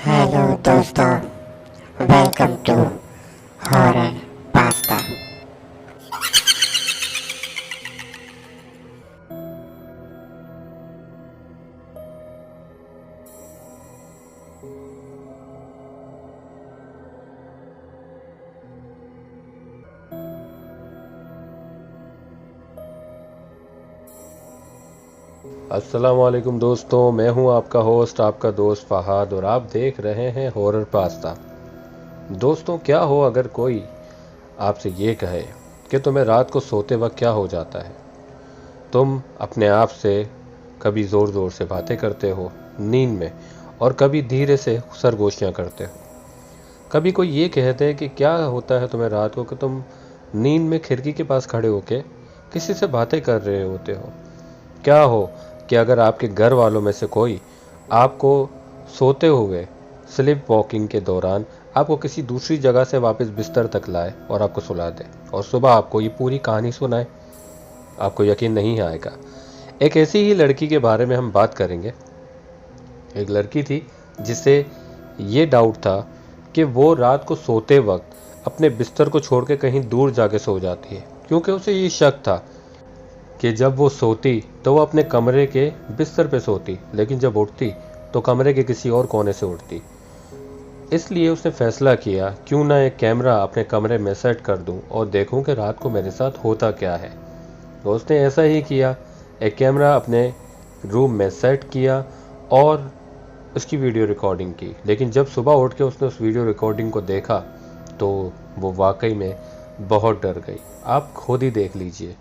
Hello दोस्तों, welcome to horror pasta. अस्सलाम वालेकुम दोस्तों, मैं हूं आपका होस्ट, आपका दोस्त फहाद, और आप देख रहे हैं हॉरर पास्ता। दोस्तों, क्या हो अगर कोई आपसे ये कहे कि तुम्हें रात को सोते वक्त क्या हो जाता है। तुम अपने आप से कभी ज़ोर ज़ोर से बातें करते हो नींद में, और कभी धीरे से सरगोशियाँ करते हो। कभी कोई ये कहते हैं कि क्या होता है तुम्हें रात को कि तुम नींद में खिड़की के पास खड़े होके किसी से बातें कर रहे होते हो। क्या हो कि अगर आपके घर वालों में से कोई आपको सोते हुए स्लिप वॉकिंग के दौरान आपको किसी दूसरी जगह से वापस बिस्तर तक लाए और आपको सुला दे, और सुबह आपको ये पूरी कहानी सुनाए, आपको यकीन नहीं आएगा। एक ऐसी ही लड़की के बारे में हम बात करेंगे। एक लड़की थी जिसे ये डाउट था कि वो रात को सोते वक्त अपने बिस्तर को छोड़ के कहीं दूर जाके सो जाती है, क्योंकि उसे ये शक था कि जब वो सोती तो वो अपने कमरे के बिस्तर पे सोती, लेकिन जब उठती तो कमरे के किसी और कोने से उठती। इसलिए उसने फैसला किया, क्यों ना एक कैमरा अपने कमरे में सेट कर दूं और देखूं कि रात को मेरे साथ होता क्या है। तो उसने ऐसा ही किया, एक कैमरा अपने रूम में सेट किया और उसकी वीडियो रिकॉर्डिंग की। लेकिन जब सुबह उठ के उसने उस वीडियो रिकॉर्डिंग को देखा तो वो वाकई में बहुत डर गई। आप खुद ही देख लीजिए।